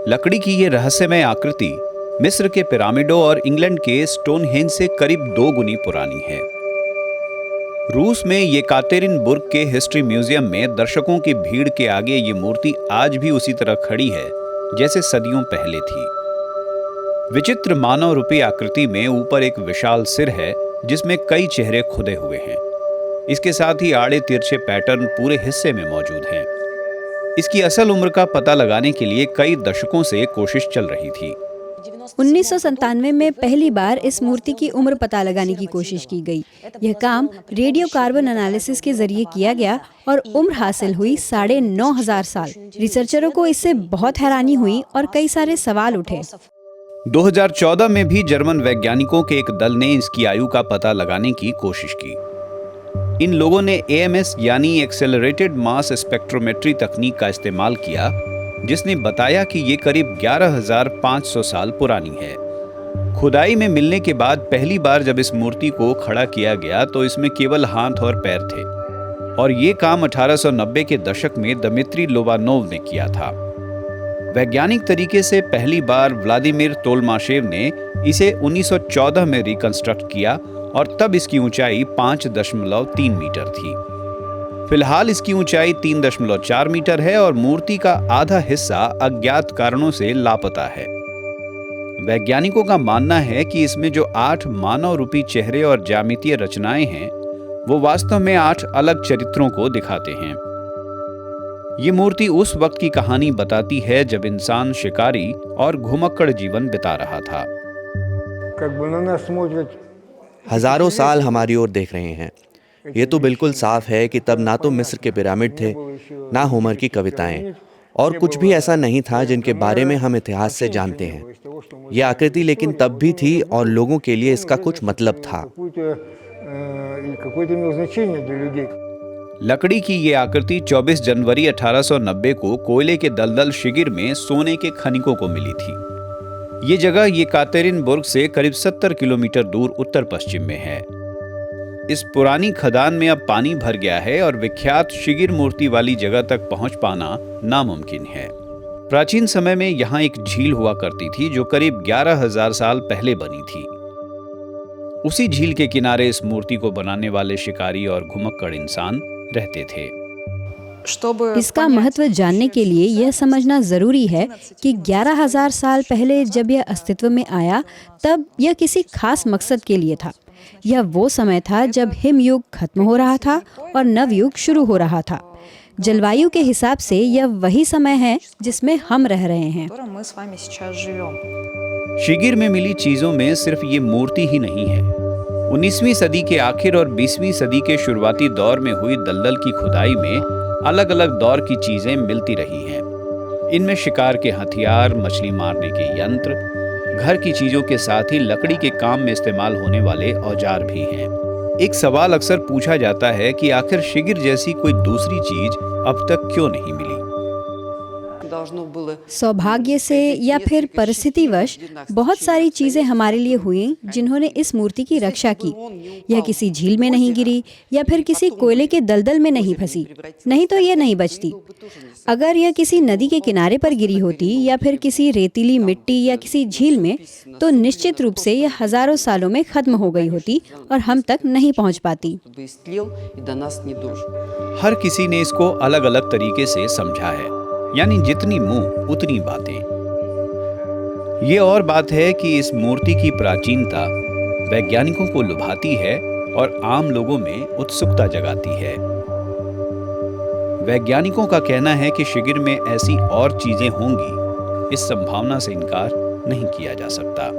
लकड़ी की ये रहस्यमय आकृति मिस्र के पिरामिडों और इंग्लैंड के स्टोनहेंज से करीब 2 गुनी पुरानी है। रूस में येकातेरिनबुर्ग के हिस्ट्री म्यूजियम में दर्शकों की भीड़ के आगे ये मूर्ति आज भी उसी तरह खड़ी है जैसे सदियों पहले थी। विचित्र मानव रूपी आकृति में ऊपर एक विशाल सिर है जिसमें कई चेहरे खुदे हुए हैं। इसके साथ ही आड़े तिरछे पैटर्न पूरे हिस्से में मौजूद हैं। इसकी असल उम्र का पता लगाने के लिए कई दशकों से कोशिश चल रही थी। 1997 में पहली बार इस मूर्ति की उम्र पता लगाने की कोशिश की गई। यह काम रेडियो कार्बन एनालिसिस के जरिए किया गया और उम्र हासिल हुई 9,500 साल। रिसर्चरों को इससे बहुत हैरानी हुई और कई सारे सवाल उठे। 2014 में भी जर्मन वैज्ञानिकों के एक दल ने इसकी आयु का पता लगाने की कोशिश की। इन लोगों ने AMS यानी एक्सेलरेटेड मास स्पेक्ट्रोमेट्री तकनीक का इस्तेमाल किया, जिसने बताया कि ये करीब 11,500 साल पुरानी है। खुदाई में मिलने के बाद पहली बार जब इस मूर्ति को खड़ा किया गया तो इसमें केवल हाथ और पैर थे और ये काम 1890 के दशक में दमित्री लोबानोव ने किया था। वैज्ञानिक तरीके से पहली बार व्लादिमीर तोलमाशेव ने इसे 1914 में रिकंस्ट्रक्ट किया और तब इसकी ऊंचाई 5.3 मीटर थी। फिलहाल इसकी ऊंचाई 3.4 मीटर है और मूर्ति का आधा हिस्सा अज्ञात कारणों से लापता है। वैज्ञानिकों का मानना है कि इसमें जो 8 मानव रूपी चेहरे और ज्यामितीय रचनाएं हैं वो वास्तव में 8 अलग चरित्रों को दिखाते हैं। ये मूर्ति उस वक्त की कहानी बताती है जब इंसान शिकारी और घुमक्कड़ जीवन बिता रहा था। हजारों साल हमारी ओर देख रहे हैं। ये तो बिल्कुल साफ है कि तब ना तो मिस्र के पिरामिड थे, ना होमर की कविताएं, और कुछ भी ऐसा नहीं था जिनके बारे में हम इतिहास से जानते हैं। ये आकृति लेकिन तब भी थी और लोगों के लिए इसका कुछ मतलब था। लकड़ी की ये आकृति 24 जनवरी 1890 को कोयले के दलदल शिगिर में सोने के खनिकों को मिली थी। ये जगह येकातेरिनबुर्ग से करीब 70 किलोमीटर दूर उत्तर पश्चिम में है। इस पुरानी खदान में अब पानी भर गया है और विख्यात शिगिर मूर्ति वाली जगह तक पहुंच पाना नामुमकिन है। प्राचीन समय में यहाँ एक झील हुआ करती थी जो करीब 11,000 साल पहले बनी थी। उसी झील के किनारे इस मूर्ति को बनाने वाले शिकारी और घुमक्कड़ इंसान रहते थे। इसका महत्व जानने के लिए यह समझना जरूरी है कि 11,000 साल पहले जब यह अस्तित्व में आया तब यह किसी खास मकसद के लिए था। यह वो समय था जब हिमयुग खत्म हो रहा था और नवयुग शुरू हो रहा था। जलवायु के हिसाब से यह वही समय है जिसमें हम रह रहे हैं। शिगिर में मिली चीजों में सिर्फ ये मूर्ति ही नहीं है। 19वीं सदी के आखिर और 20वीं सदी के शुरुआती दौर में हुई दलदल की खुदाई में अलग अलग दौर की चीजें मिलती रही हैं। इनमें शिकार के हथियार, मछली मारने के यंत्र, घर की चीजों के साथ ही लकड़ी के काम में इस्तेमाल होने वाले औजार भी हैं। एक सवाल अक्सर पूछा जाता है कि आखिर शिगिर जैसी कोई दूसरी चीज अब तक क्यों नहीं मिली। सौभाग्य से या फिर परिस्थितिवश बहुत सारी चीजें हमारे लिए हुई जिन्होंने इस मूर्ति की रक्षा की। यह किसी झील में नहीं गिरी या फिर किसी कोयले के दलदल में नहीं फंसी, नहीं तो यह नहीं बचती। अगर यह किसी नदी के किनारे पर गिरी होती या फिर किसी रेतीली मिट्टी या किसी झील में, तो निश्चित रूप से यह हजारों सालों में खत्म हो गई होती और हम तक नहीं पहुंच पाती। हर किसी ने इसको अलग अलग तरीके से समझा है, यानी जितनी मुंह उतनी बातें। ये और बात है कि इस मूर्ति की प्राचीनता वैज्ञानिकों को लुभाती है और आम लोगों में उत्सुकता जगाती है। वैज्ञानिकों का कहना है कि शिगिर में ऐसी और चीजें होंगी, इस संभावना से इनकार नहीं किया जा सकता।